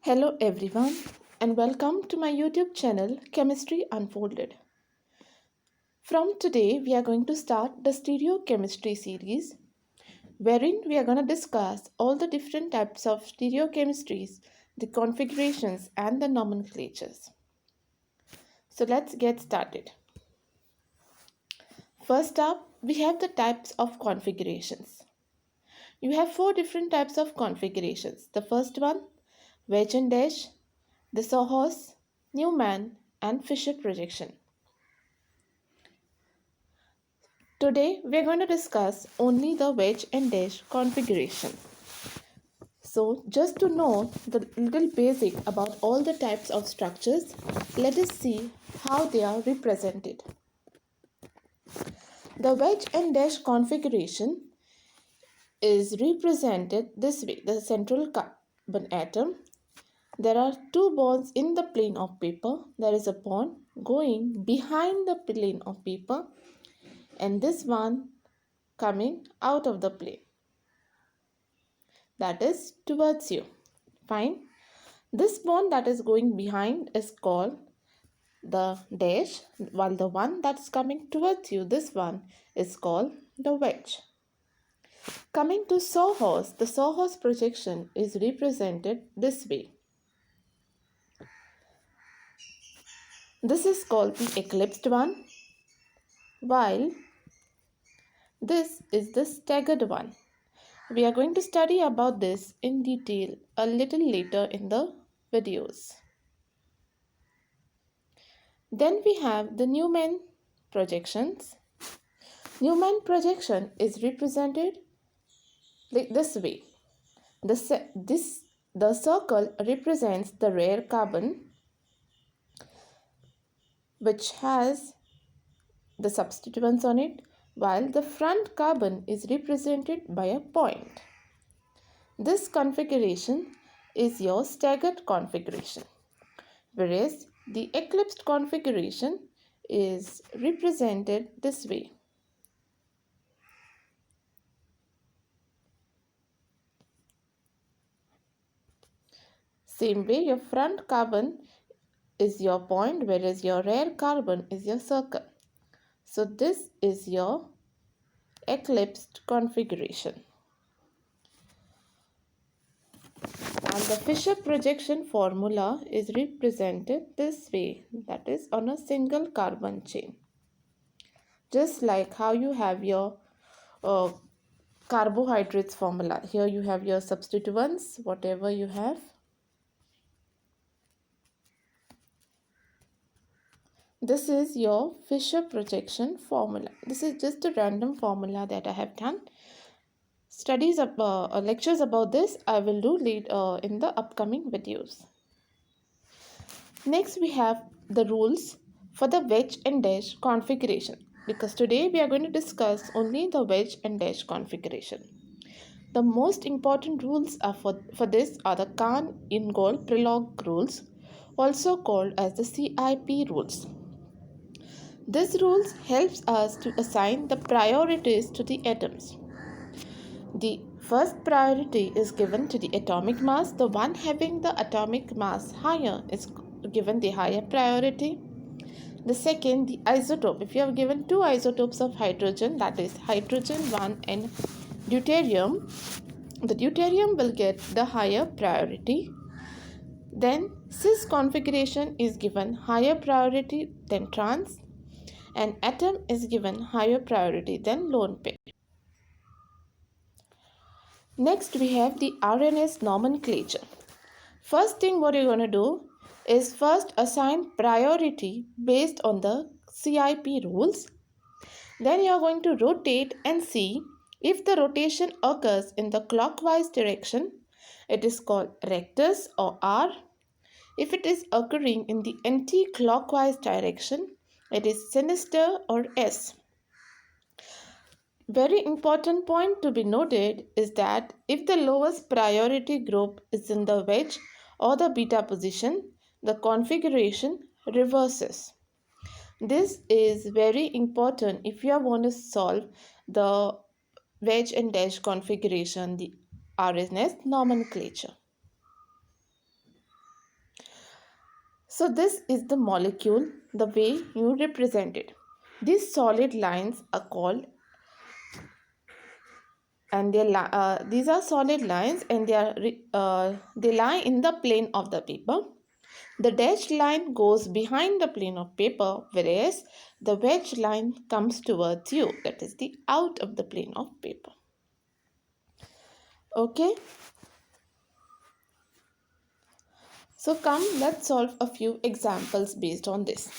Hello everyone and welcome to my YouTube channel Chemistry Unfolded. From today we are going to start the stereochemistry series wherein we are going to discuss all the different types of stereochemistries, the configurations and the nomenclatures. So let's get started. First up we have the types of configurations. You have four different types of configurations. The first one, wedge and dash, the Sohos, Newman and Fischer projection. Today we are going to discuss only the wedge and dash configuration. So just to know the little basic about all the types of structures, let us see how they are represented. The wedge and dash configuration is represented this way. The central carbon atom. There are two bonds in the plane of paper. There is a bond going behind the plane of paper and this one coming out of the plane. That is towards you. Fine. This bond that is going behind is called the dash, while the one that is coming towards you, this one, is called the wedge. Coming to sawhorse, the sawhorse projection is represented this way. This is called the eclipsed one, while this is the staggered one. We are going to study about this in detail a little later in the videos. Then we have the Newman projections. Newman projection is represented like this way. The circle represents the rare carbon which has the substituents on it, while the front carbon is represented by a point. This configuration is your staggered configuration, whereas the eclipsed configuration is represented this way. Same way, your front carbon is your point, whereas your rare carbon is your circle. So this is your eclipsed configuration. And the Fischer projection formula is represented this way, that is on a single carbon chain. Just like how you have your carbohydrates formula. Here you have your substituents, whatever you have. This is your Fischer projection formula. This is just a random formula that I have done. Lectures about this I will do later in the upcoming videos. Next we have the rules for the wedge and dash configuration, because today we are going to discuss only the wedge and dash configuration. The most important rules are for this are the Kahn-Ingold-Prelog rules, also called as the CIP rules. This rules helps us to assign the priorities to the atoms. The first priority is given to the atomic mass. The one having the atomic mass higher is given the higher priority. The second, the isotope. If you have given two isotopes of hydrogen, that is hydrogen 1 and deuterium, the deuterium will get the higher priority. Then cis configuration is given higher priority than trans, and atom is given higher priority than lone pair. Next we have the RNS nomenclature. First thing what you're going to do is first assign priority based on the CIP rules. Then you are going to rotate and see if the rotation occurs in the clockwise direction. It is called rectus or R. If it is occurring in the anti-clockwise direction, it is sinister or S. Very important point to be noted is that if the lowest priority group is in the wedge or the beta position, the configuration reverses. This is very important if you want to solve the wedge and dash configuration, the RNS nomenclature. So this is the molecule, the way you represent it. These solid lines are called, and these are solid lines, and they lie in the plane of the paper. The dashed line goes behind the plane of paper, whereas the wedge line comes towards you, that is the out of the plane of paper. Okay, so come, let's solve a few examples based on this.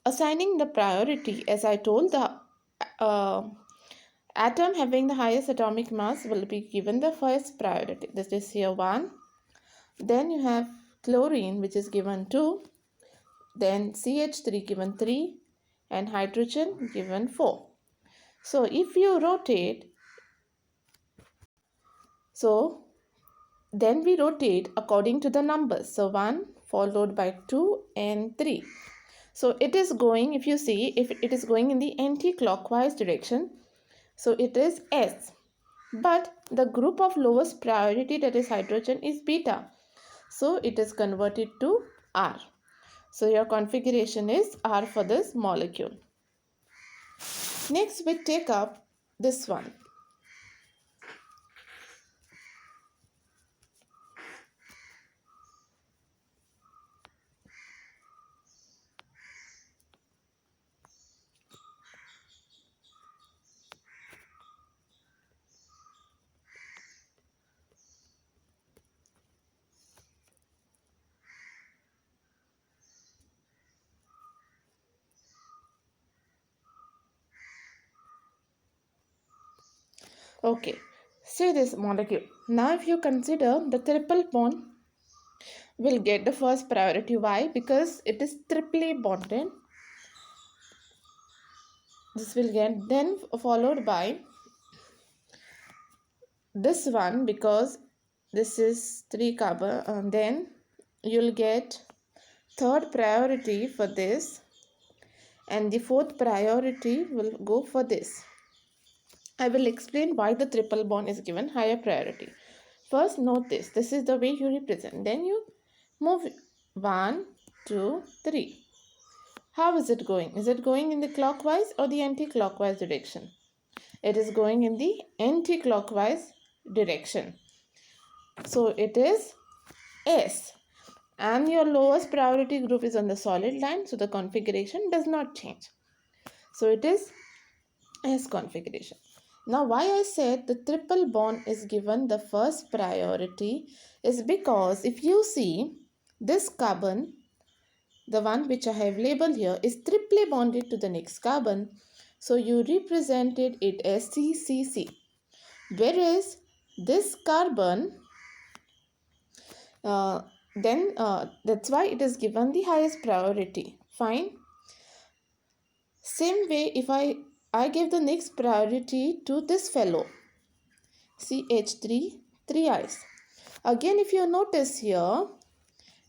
Assigning the priority, as I told, the uh, atom having the highest atomic mass will be given the first priority. This is here 1. Then you have chlorine, which is given 2. Then CH3 given 3. And hydrogen given 4. So if you rotate, then we rotate according to the numbers. So 1 followed by 2 and 3. So it is going, if you see, if it is going in the anti-clockwise direction, so it is S. But the group of lowest priority, that is hydrogen, is beta. So it is converted to R. So your configuration is R for this molecule. Next we take up this one. Okay, see this molecule. Now if you consider the triple bond will get the first priority. Why? Because it is triply bonded. This will get then followed by this one, because this is 3 carbon, and then you'll get third priority for this, and the fourth priority will go for this. I will explain why the triple bond is given higher priority. First note this. This is the way you represent. Then you move 1, 2, 3. How is it going? Is it going in the clockwise or the anti-clockwise direction? It is going in the anti-clockwise direction. So it is S. And your lowest priority group is on the solid line, so the configuration does not change. So it is S configuration. Now why I said the triple bond is given the first priority is because if you see this carbon, the one which I have labeled here, is triply bonded to the next carbon. So you represented it as CCC. Whereas this carbon, that's why it is given the highest priority. Fine. Same way, if I give the next priority to this fellow, CH3, 3 I's. Again, if you notice here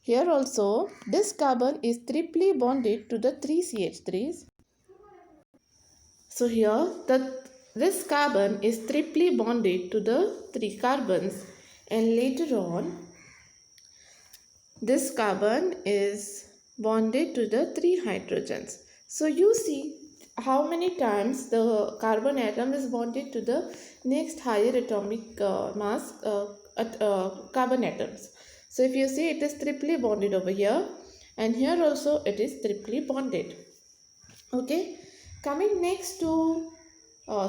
also this carbon is triply bonded to the 3 CH3s. So here this carbon is triply bonded to the 3 carbons, and later on this carbon is bonded to the 3 hydrogens. So you see how many times the carbon atom is bonded to the next higher atomic mass carbon atoms. So if you see, it is triply bonded over here, and here also it is triply bonded. Okay, coming next to the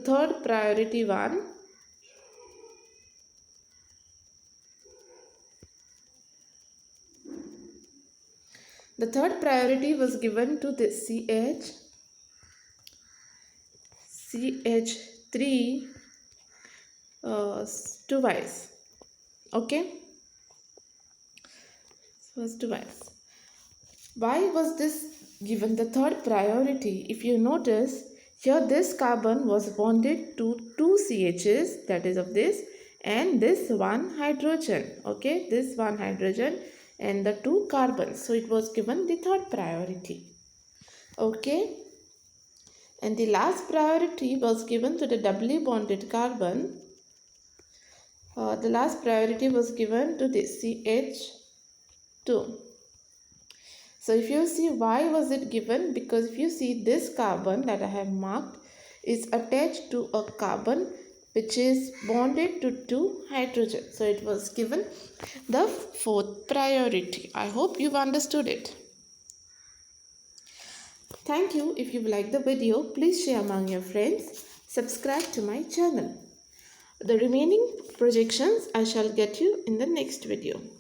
third priority one. The third priority was given to the CH3 twice. Okay, first twice. Why was this given the third priority? If you notice here, this carbon was bonded to 2 CHs, that is of this, and this one hydrogen. Okay, this one hydrogen and the 2 carbons. So it was given the third priority. Okay. And the last priority was given to the doubly bonded carbon. The last priority was given to the CH2. So if you see why was it given, because if you see this carbon that I have marked is attached to a carbon which is bonded to 2 hydrogen. So it was given the fourth priority. I hope you've understood it. Thank you. If you like the video, please share among your friends. Subscribe to my channel. The remaining projections I shall get you in the next video.